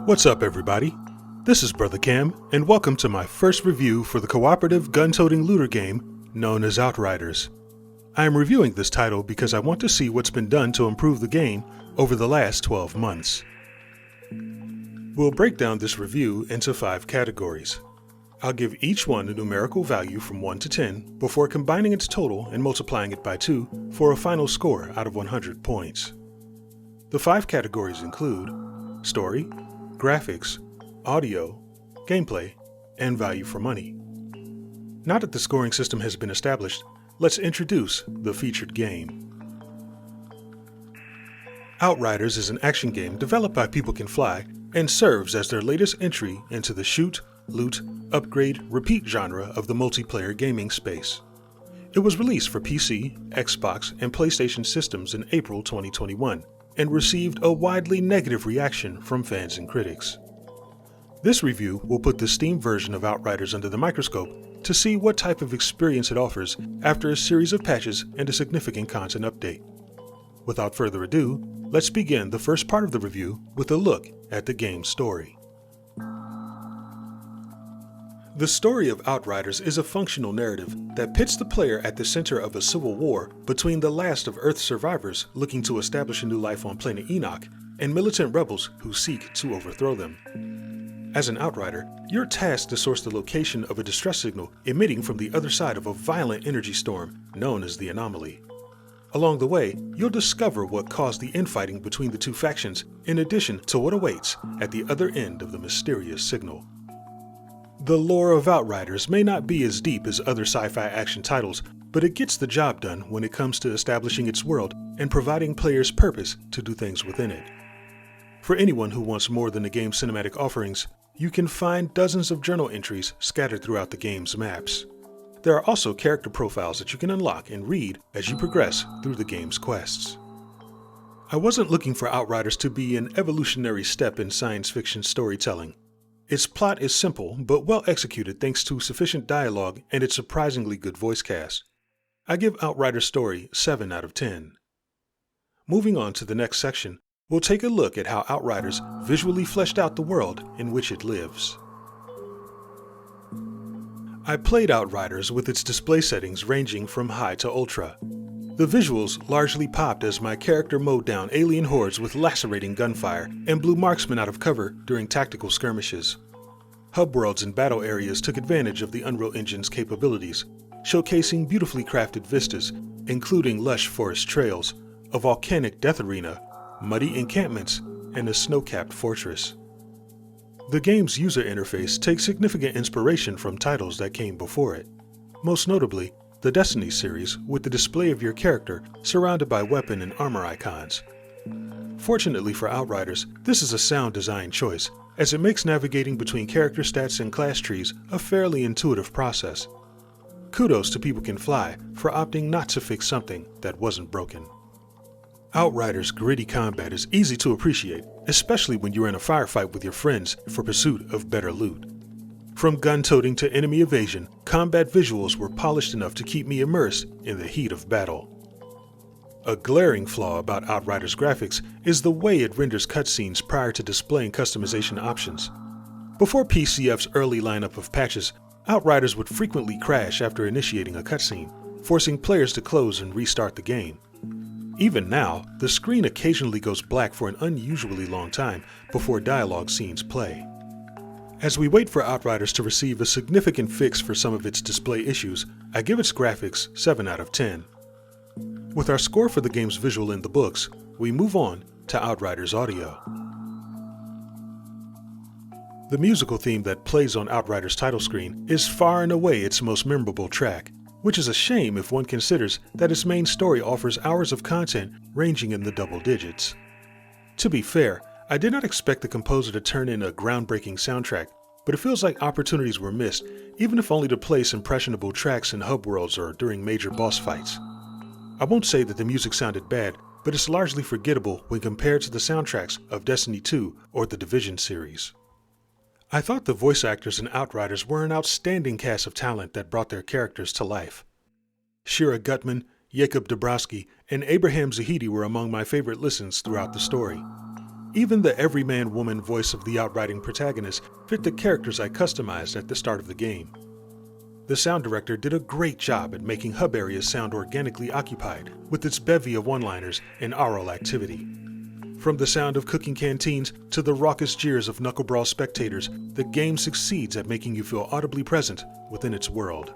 What's up, everybody? This is Brother Cam, and welcome to my first review for the cooperative gun-toting looter game known as Outriders. I am reviewing this title because I want to see what's been done to improve the game over the last 12 months. We'll break down this review into 5 categories. I'll give each one a numerical value from 1 to 10 before combining its total and multiplying it by 2 for a final score out of 100 points. The 5 categories include story, graphics, audio, gameplay, and value for money. Now that the scoring system has been established, let's introduce the featured game. Outriders is an action game developed by People Can Fly and serves as their latest entry into the shoot, loot, upgrade, repeat genre of the multiplayer gaming space. It was released for PC, Xbox, and PlayStation systems in April 2021 and received a widely negative reaction from fans and critics. This review will put the Steam version of Outriders under the microscope to see what type of experience it offers after a series of patches and a significant content update. Without further ado, let's begin the first part of the review with a look at the game's story. The story of Outriders is a functional narrative that pits the player at the center of a civil war between the last of Earth's survivors looking to establish a new life on planet Enoch and militant rebels who seek to overthrow them. As an Outrider, you're tasked to source the location of a distress signal emitting from the other side of a violent energy storm known as the Anomaly. Along the way, you'll discover what caused the infighting between the two factions in addition to what awaits at the other end of the mysterious signal. The lore of Outriders may not be as deep as other sci-fi action titles, but it gets the job done when it comes to establishing its world and providing players purpose to do things within it. For anyone who wants more than the game's cinematic offerings, you can find dozens of journal entries scattered throughout the game's maps. There are also character profiles that you can unlock and read as you progress through the game's quests. I wasn't looking for Outriders to be an evolutionary step in science fiction storytelling. Its plot is simple, but well executed thanks to sufficient dialogue and its surprisingly good voice cast. I give Outriders' story 7 out of 10. Moving on to the next section, we'll take a look at how Outriders visually fleshed out the world in which it lives. I played Outriders with its display settings ranging from high to ultra. The visuals largely popped as my character mowed down alien hordes with lacerating gunfire and blew marksmen out of cover during tactical skirmishes. Hub worlds and battle areas took advantage of the Unreal Engine's capabilities, showcasing beautifully crafted vistas, including lush forest trails, a volcanic death arena, muddy encampments, and a snow-capped fortress. The game's user interface takes significant inspiration from titles that came before it, most notably the Destiny series with the display of your character surrounded by weapon and armor icons. Fortunately for Outriders, this is a sound design choice, as it makes navigating between character stats and class trees a fairly intuitive process. Kudos to People Can Fly for opting not to fix something that wasn't broken. Outriders' gritty combat is easy to appreciate, especially when you're in a firefight with your friends for pursuit of better loot. From gun-toting to enemy evasion, combat visuals were polished enough to keep me immersed in the heat of battle. A glaring flaw about Outriders' graphics is the way it renders cutscenes prior to displaying customization options. Before PCF's early lineup of patches, Outriders would frequently crash after initiating a cutscene, forcing players to close and restart the game. Even now, the screen occasionally goes black for an unusually long time before dialogue scenes play. As we wait for Outriders to receive a significant fix for some of its display issues, I give its graphics 7 out of 10. With our score for the game's visual in the books, we move on to Outriders' audio. The musical theme that plays on Outriders' title screen is far and away its most memorable track, which is a shame if one considers that its main story offers hours of content ranging in the double digits. To be fair, I did not expect the composer to turn in a groundbreaking soundtrack, but it feels like opportunities were missed, even if only to place impressionable tracks in hub worlds or during major boss fights. I won't say that the music sounded bad, but it's largely forgettable when compared to the soundtracks of Destiny 2 or the Division series. I thought the voice actors in Outriders were an outstanding cast of talent that brought their characters to life. Shira Gutman, Jacob Dabrowski, and Abraham Zahidi were among my favorite listens throughout the story. Even the everyman woman voice of the outriding protagonist fit the characters I customized at the start of the game. The sound director did a great job at making hub areas sound organically occupied, with its bevy of one-liners and aural activity. From the sound of cooking canteens to the raucous jeers of knuckle brawl spectators, the game succeeds at making you feel audibly present within its world.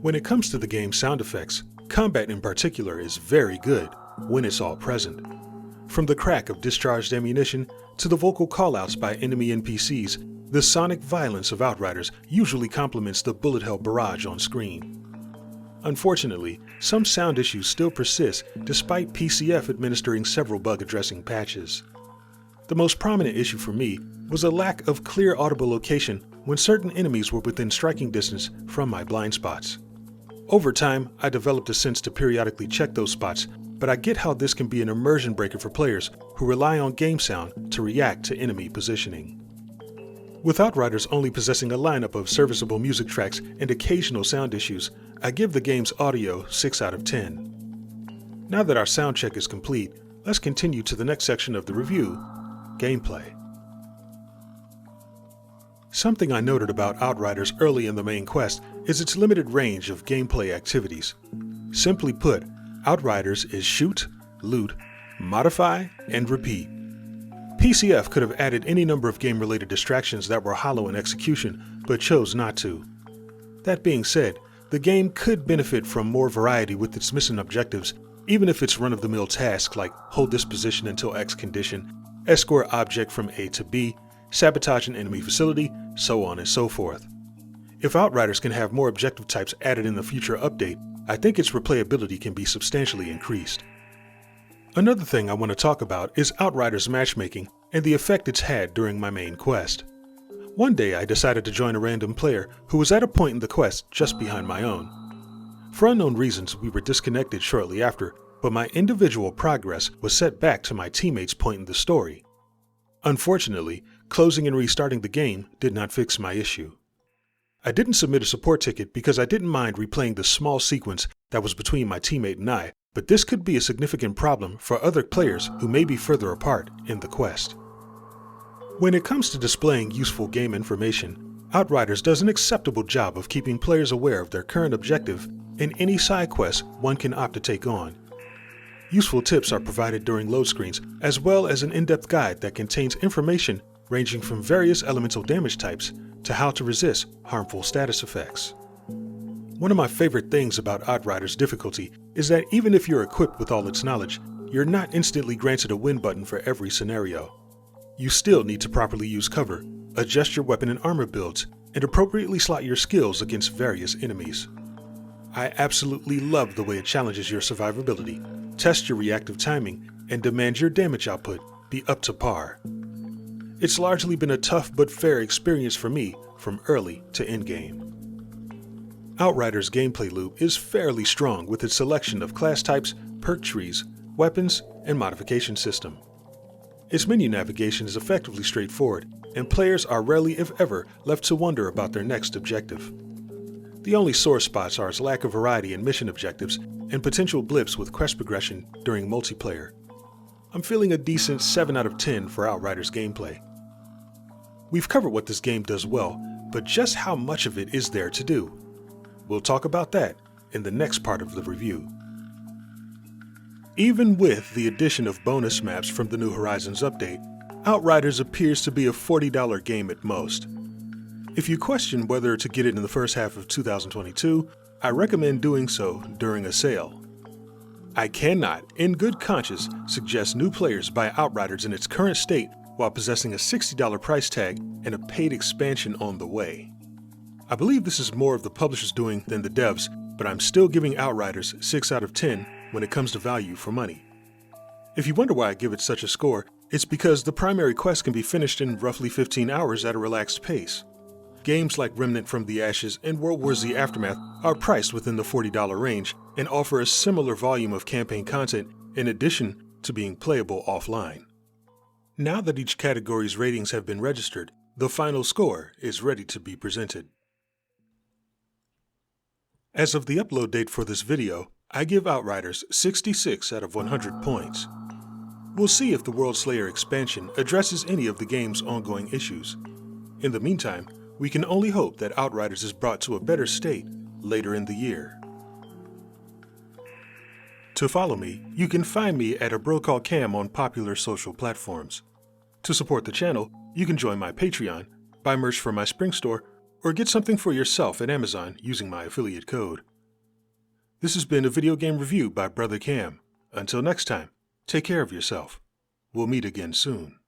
When it comes to the game's sound effects, combat in particular is very good when it's all present. From the crack of discharged ammunition to the vocal callouts by enemy NPCs, the sonic violence of Outriders usually complements the bullet hell barrage on screen. Unfortunately, some sound issues still persist despite PCF administering several bug-addressing patches. The most prominent issue for me was a lack of clear audible location when certain enemies were within striking distance from my blind spots. Over time, I developed a sense to periodically check those spots, but I get how this can be an immersion breaker for players who rely on game sound to react to enemy positioning. With Outriders only possessing a lineup of serviceable music tracks and occasional sound issues, I give the game's audio 6 out of 10. Now that our sound check is complete, let's continue to the next section of the review, gameplay. Something I noted about Outriders early in the main quest is its limited range of gameplay activities. Simply put, Outriders is shoot, loot, modify, and repeat. PCF could have added any number of game-related distractions that were hollow in execution, but chose not to. That being said, the game could benefit from more variety with its mission objectives, even if it's run-of-the-mill tasks like hold this position until X condition, escort object from A to B, sabotage an enemy facility, so on and so forth. If Outriders can have more objective types added in the future update, I think its replayability can be substantially increased. Another thing I want to talk about is Outriders matchmaking and the effect it's had during my main quest. One day I decided to join a random player who was at a point in the quest just behind my own. For unknown reasons, we were disconnected shortly after, but my individual progress was set back to my teammate's point in the story. Unfortunately, closing and restarting the game did not fix my issue. I didn't submit a support ticket because I didn't mind replaying the small sequence that was between my teammate and I, but this could be a significant problem for other players who may be further apart in the quest. When it comes to displaying useful game information, Outriders does an acceptable job of keeping players aware of their current objective and any side quests one can opt to take on. Useful tips are provided during load screens, as well as an in-depth guide that contains information ranging from various elemental damage types to how to resist harmful status effects. One of my favorite things about Outriders' difficulty is that even if you're equipped with all its knowledge, you're not instantly granted a win button for every scenario. You still need to properly use cover, adjust your weapon and armor builds, and appropriately slot your skills against various enemies. I absolutely love the way it challenges your survivability, tests your reactive timing, and demands your damage output be up to par. It's largely been a tough but fair experience for me from early to endgame. Outriders' gameplay loop is fairly strong with its selection of class types, perk trees, weapons, and modification system. Its menu navigation is effectively straightforward, and players are rarely if ever left to wonder about their next objective. The only sore spots are its lack of variety in mission objectives and potential blips with quest progression during multiplayer. I'm feeling a decent 7 out of 10 for Outriders gameplay. We've covered what this game does well, but just how much of it is there to do? We'll talk about that in the next part of the review. Even with the addition of bonus maps from the New Horizons update, Outriders appears to be a $40 game at most. If you question whether to get it in the first half of 2022, I recommend doing so during a sale. I cannot, in good conscience, suggest new players buy Outriders in its current state while possessing a $60 price tag and a paid expansion on the way. I believe this is more of the publishers doing than the devs, but I'm still giving Outriders 6 out of 10 when it comes to value for money. If you wonder why I give it such a score, it's because the primary quest can be finished in roughly 15 hours at a relaxed pace. Games like Remnant from the Ashes and World War Z Aftermath are priced within the $40 range and offer a similar volume of campaign content in addition to being playable offline. Now that each category's ratings have been registered, the final score is ready to be presented. As of the upload date for this video, I give Outriders 66 out of 100 points. We'll see if the Worldslayer expansion addresses any of the game's ongoing issues. In the meantime, we can only hope that Outriders is brought to a better state later in the year. To follow me, you can find me at a bro called Cam on popular social platforms. To support the channel, you can join my Patreon, buy merch from my Spring store, or get something for yourself at Amazon using my affiliate code. This has been a video game review by Brother Cam. Until next time, take care of yourself. We'll meet again soon.